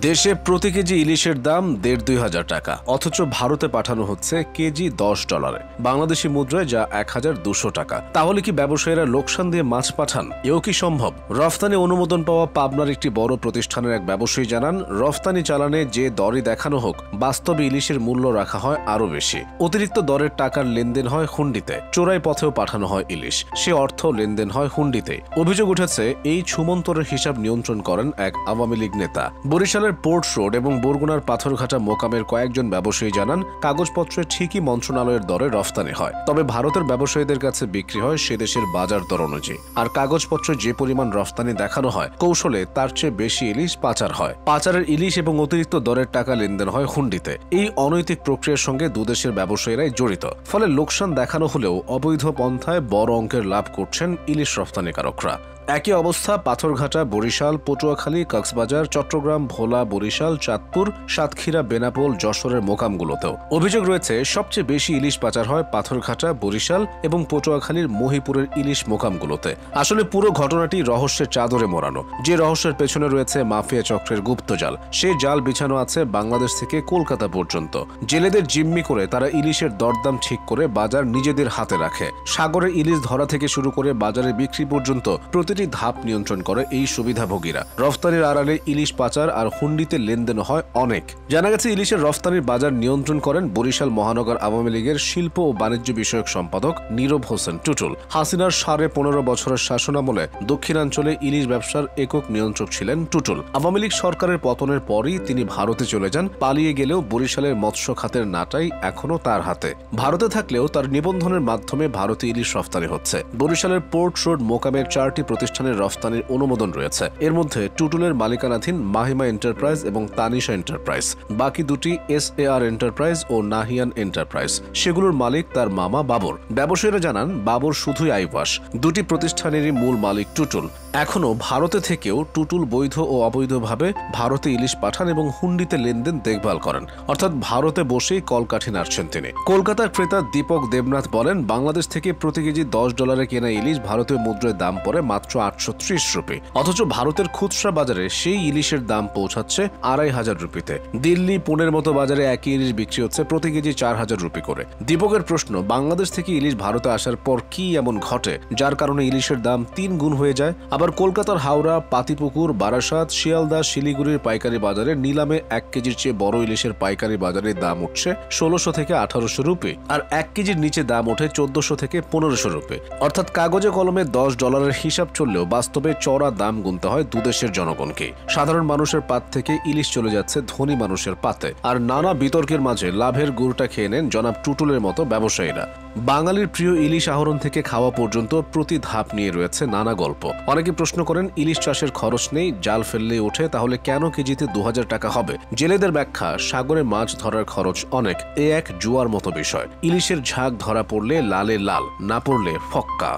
দেশে প্রতি কেজি ইলিশের দাম ১,৫০০ টাকা, অথচ ভারতে পাঠানো হচ্ছে কেজি $10। বাংলাদেশি মুদ্রায় যা ১,২০০ টাকা। তাহলে কি ব্যবসায়ীরা লোকসান দিয়ে মাছ পাঠান? এও কি সম্ভব? রফতানি অনুমোদন পাওয়া পাবনার একটি বড় প্রতিষ্ঠানের এক ব্যবসায়ী জানান, রফতানি চালানে যে দরই দেখানো হোক, বাস্তবে ইলিশের মূল্য রাখা হয় আরও বেশি। অতিরিক্ত দরের টাকার লেনদেন হয় হুন্ডিতে, চোরাই পথেও পাঠানো হয় ইলিশ, সে অর্থ লেনদেন হয় হুন্ডিতে। অভিযোগ উঠেছে, এই ছুমন্তরের হিসাব নিয়ন্ত্রণ করেন এক আওয়ামী লীগ নেতা। বরিশালের পোর্ট রোড এবং বরগুনার পাথরঘাটা মোকামের কয়েকজন ব্যবসায়ী জানান, কাগজপত্রে ঠিকই মন্ত্রণালয়ের দরে রফতানি হয়, তবে ভারতের ব্যবসায়ীদের কাছে বিক্রি হয় সে দেশের বাজার দর অনুযায়ী। আর কাগজপত্রে যে পরিমাণ রফতানি দেখানো হয়, কৌশলে তার চেয়ে বেশি ইলিশ পাচার হয়। পাচারের ইলিশ এবং অতিরিক্ত দরের টাকা লেনদেন হয় হুন্ডিতে। এই অনৈতিক প্রক্রিয়ার সঙ্গে দুদেশের ব্যবসায়ীরাই জড়িত। ফলে লোকসান দেখানো হলেও অবৈধ পন্থায় বড় অঙ্কের লাভ করছেন ইলিশ রফতানিকারকরা। একই অবস্থা পাথরঘাটা, বরিশাল, পটুয়াখালী, কক্সবাজার, চট্টগ্রাম, ভোলা, বরিশাল, চাঁদপুর, সাতক্ষীরা, বেনাপোল, যশোরের মোকামগুলোতেও। অভিযোগ রয়েছে, সবচেয়ে বেশি ইলিশ পাচার হয় পাথরঘাটা, বরিশাল এবং পটুয়াখালীর মহিপুরের ইলিশ মোকামগুলোতে। আসলে পুরো ঘটনাটি রহস্যের চাদরে মোড়ানো। যে রহস্যের পেছনে রয়েছে মাফিয়া চক্রের গুপ্তজাল, সেই জাল বিছানো আছে বাংলাদেশ থেকে কলকাতা পর্যন্ত। জেলেদের জিম্মি করে তারা ইলিশের দরদাম ঠিক করে বাজার নিজেদের হাতে রাখে। সাগরে ইলিশ ধরা থেকে শুরু করে বাজারে বিক্রি পর্যন্ত প্রতিটি ধাপ নিয়ন্ত্রণ করে এই সুবিধাভোগীরা। রফতানির আড়ালে ইলিশ পাচার আর হুন্ডিতে লেনদেন হয় অনেক। জানা গেছে, ইলিশের রফতানির বাজার নিয়ন্ত্রণ করেন বরিশাল মহানগর আওয়ামী লীগের শিল্প ও বাণিজ্য বিষয়ক সম্পাদক নীরব হোসেন টুটুল। হাসিনার 15.5 বছরের শাসনামলে দক্ষিণাঞ্চলে ইলিশ ব্যবসার একক নিয়ন্ত্রক ছিলেন টুটুল। আওয়ামী লীগ সরকারের পতনের পরই তিনি ভারতে চলে যান। পালিয়ে গেলেও বরিশালের মৎস্য খাতের নাটাই এখনো তার হাতে। ভারতে থাকলেও তার নিবন্ধনের মাধ্যমে ভারতে ইলিশ রফতানি হচ্ছে। বরিশালের পোর্ট রোড মোকামের 4টি প্রতিষ্ঠানের রফতানির অনুমোদন রয়েছে। এর মধ্যে টুটুলের মালিকানাধীন মাহিমা এন্টারপ্রাইজ এবং তানিশা এন্টারপ্রাইজ। বাকি দুটি SAR এন্টারপ্রাইজ ও নাহিয়ান এন্টারপ্রাইজ। সেগুলোর মালিক তার মামা বাবর। ব্যবসায়ীরা জানান, বাবর শুধুই আইওয়াস। দুটি প্রতিষ্ঠানেরই মূল মালিক টুটুল। এখনো ভারতে থেকেও টুটুল বৈধ ও অবৈধভাবে ভারতে ইলিশ পাঠান এবং হুন্ডিতে লেনদেন দেখভাল করেন। অর্থাৎ ভারতে বসেই কলকাঠি নাড়ছেন তিনি। কলকাতার ক্রেতা দীপক দেবনাথ বলেন, বাংলাদেশ থেকে প্রতি কেজি $10 কেনা ইলিশ ভারতীয় মুদ্রায় দাম পড়ে মাত্র 830 রুপি। অথচ ভারতের খুচরা বাজারে সেই ইলিশের দাম পৌঁছাচ্ছে 2,500 রুপিতে। দিল্লি, পুনের মতো বাজারে একই ইলিশ বিক্রি হচ্ছে প্রতি কেজি 4,000 রুপি করে। দীপকের প্রশ্ন, বাংলাদেশ থেকে ইলিশ ভারতে আসার পর কি এমন ঘটে যার কারণে ইলিশের দাম 3 গুণ হয়ে যায়? আবার কলকাতার হাওড়া, পাতিপুকুর, বারাসাত, শিয়ালদা, শিলিগুড়ির পাইকারি বাজারে নিলামে 1 কেজির চেয়ে বড় ইলিশের পাইকারি বাজারে দাম উঠছে 1600 থেকে 1800 রুপি, আর 1 কেজির নিচে দাম ওঠে 1400 থেকে 1500 রুপি। অর্থাৎ কাগজে কলমে $10 হিসাব চললেও বাস্তবে চড়া দাম গুনতে হয় দুদেশের জনগণকে। সাধারণ মানুষের পাত থেকে ইলিশ চলে যাচ্ছে ধনী মানুষের পাতে। আর নানা বিতর্কের মাঝে লাভের গুড়টা খেয়ে নেন জনাব টুটুলের মতো ব্যবসায়ীরা। বাঙালির প্রিয় ইলিশ আহরণ থেকে খাওয়া পর্যন্ত প্রতি ধাপ নিয়ে রয়েছে নানা গল্প। অনেকে প্রশ্ন করেন, ইলিশ চাষের খরচ নেই, জাল ফেললেই ওঠে, তাহলে কেন কেজিতে 2000 টাকা হবে? জেলেদের ব্যাখ্যা, সাগরে মাছ ধরার খরচ অনেক, এ এক জুয়ার মতো বিষয়। ইলিশের ঝাঁক ধরা পড়লে লালে লাল, না পড়লে ফক্কা।